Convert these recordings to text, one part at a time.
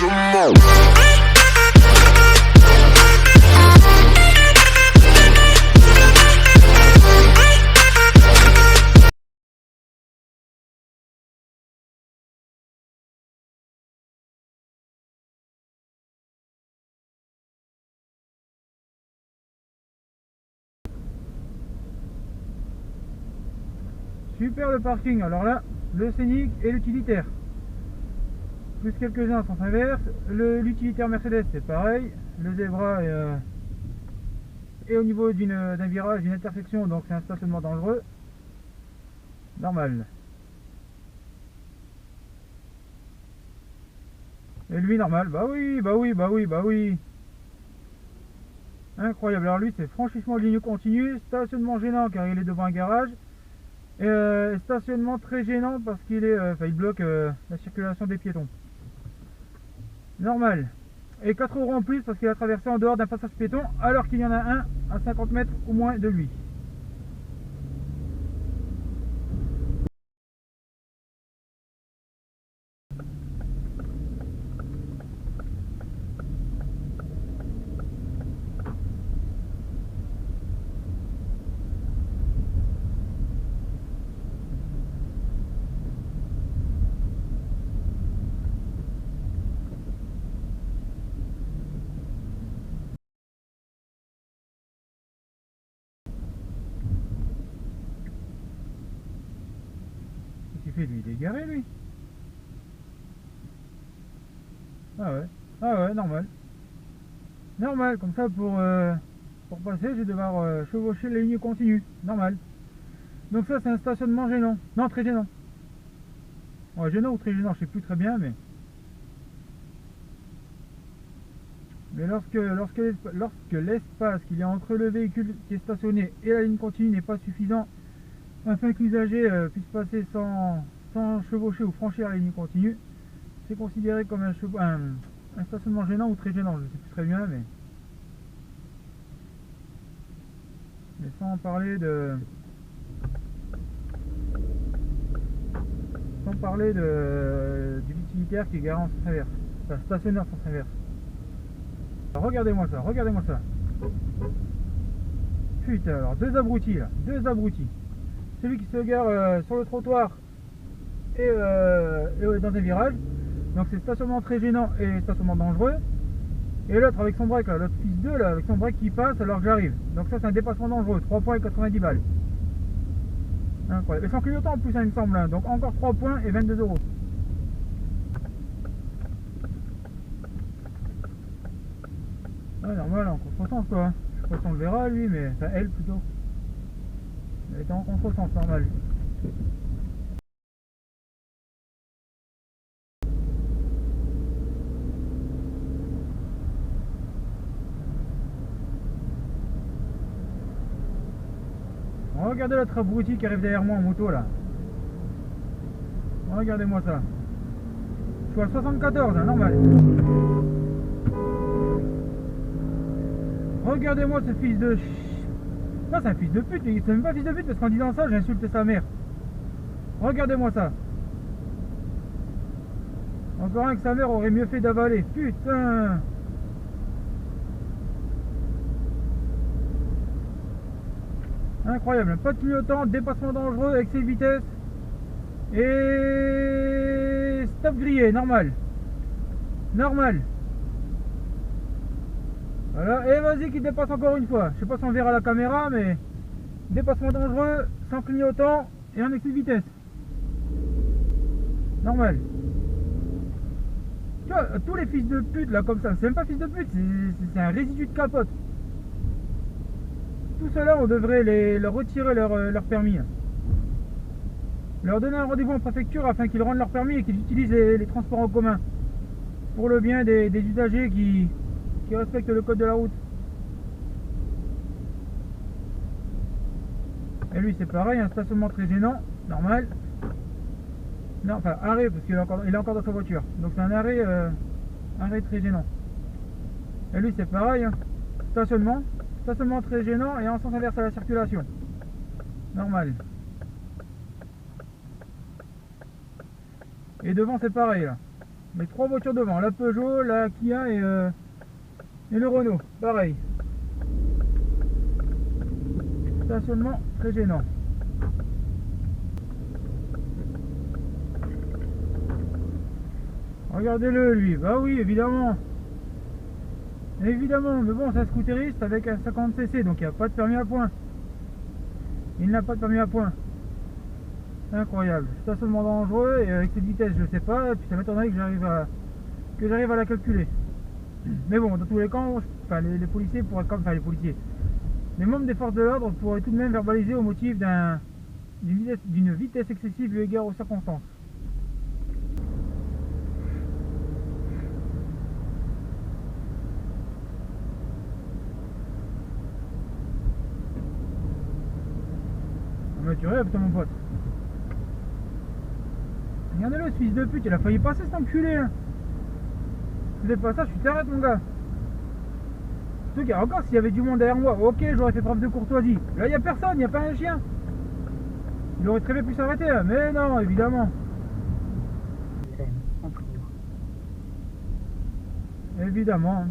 Super le parking, alors là, le scénic et l'utilitaire. Plus quelques-uns en sens inverse. L'utilitaire Mercedes c'est pareil. Le Zebra est au niveau d'un virage, d'une intersection, donc c'est un stationnement dangereux. Normal. Et lui normal, bah oui, bah oui, bah oui, bah oui. Incroyable, alors lui c'est franchissement de ligne continue, stationnement gênant car il est devant un garage. Stationnement très gênant parce qu'il il bloque la circulation des piétons. Normal. Et 4 € en plus parce qu'il a traversé en dehors d'un passage piéton alors qu'il y en a un à 50 mètres ou moins de lui. Qu'est-ce qu'il fait lui? Il est garé lui? Ah ouais. Ah ouais, normal. Normal, comme ça pour passer je vais devoir chevaucher les lignes continues. Normal. Donc ça c'est un stationnement gênant. Non, très gênant. Ouais, gênant ou très gênant, je sais plus très bien, mais lorsque l'espace qu'il y a entre le véhicule qui est stationné et la ligne continue n'est pas suffisant afin que l'usager puisse passer sans chevaucher ou franchir la ligne continue, c'est considéré comme un stationnement gênant ou très gênant, je ne sais plus très bien, mais sans parler de l'utilitaire qui est garé en sens inverse, enfin stationné en sens inverse. Alors, regardez-moi ça, regardez-moi ça. Putain, alors deux abrutis là, deux abrutis. Celui qui se gare sur le trottoir et dans un virage, donc c'est stationnement très gênant et stationnement dangereux. Et l'autre avec son break là, l'autre fils 2 là, avec son break qui passe alors que j'arrive. Donc ça c'est un dépassement dangereux, 3 points et 90 balles. Incroyable. Et sans clignotant en plus, il me semble, hein. Donc encore 3 points et 22 €. Ouais, normal, en contresens quoi. Hein. Je sais pas si on le verra lui, mais. Enfin, elle plutôt. Elle était en contresens, normal. Regardez l'autre abruti qui arrive derrière moi en moto là. Regardez-moi ça. Je suis à 74, hein, normal. Regardez-moi ce fils de... Non, c'est un fils de pute, c'est même pas fils de pute parce qu'en disant ça, j'ai insulté sa mère. Regardez-moi ça. Encore un que sa mère aurait mieux fait d'avaler. Putain. Incroyable, pas de clignotant, dépassement dangereux, excès de vitesse. Et... stop grillé, normal. Normal. Voilà, et vas-y qui dépasse encore une fois. Je sais pas si on verra la caméra, mais... dépassement dangereux, sans clignotant et en excès de vitesse. Normal. Tu vois, tous les fils de pute là comme ça, c'est même pas fils de pute, c'est un résidu de capote. Tout cela, on devrait leur retirer leur permis. Leur donner un rendez-vous en préfecture afin qu'ils rendent leur permis et qu'ils utilisent les transports en commun. Pour le bien des usagers qui respectent le code de la route. Et lui c'est pareil, un stationnement très gênant, normal. Non, enfin arrêt parce qu'il est encore dans sa voiture. Donc c'est un arrêt très gênant. Et lui c'est pareil, hein. Stationnement très gênant et en sens inverse à la circulation. Normal. Et devant c'est pareil là. Les 3 voitures devant, la Peugeot, la Kia et le Renault, pareil. Stationnement très gênant. Regardez-le lui, bah oui évidemment. Évidemment, mais bon c'est un scooteriste avec un 50cc donc il n'y a pas de permis à point. Il n'a pas de permis à point. Incroyable. Stationnement dangereux et avec cette vitesse je sais pas, et puis ça m'étonnerait que j'arrive à la calculer. Mais bon, dans tous les cas, enfin, les policiers pourraient comme, enfin les policiers, les membres des forces de l'ordre pourraient tout de même verbaliser au motif d'une vitesse excessive eu égard aux circonstances. Mais tu rêves, putain, mon pote. Regardez-le, ce fils de pute, il a failli passer cet enculé. Hein. Si tu fais pas ça, je t'arrête, mon gars. Surtout qu'il y a encore, s'il y avait du monde derrière moi, ok, j'aurais fait preuve de courtoisie. Là, il n'y a personne, il n'y a pas un chien. Il aurait très bien pu s'arrêter, hein. Mais non, évidemment. Évidemment.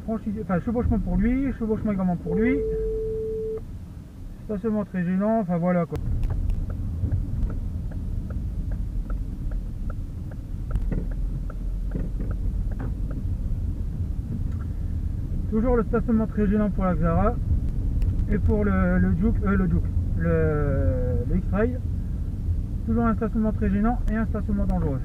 Enfin, chevauchement pour lui, chevauchement également pour lui. Stationnement très gênant, enfin voilà quoi. Toujours le stationnement très gênant pour la Xara. Et pour le X-Trail. Toujours un stationnement très gênant et un stationnement dangereux.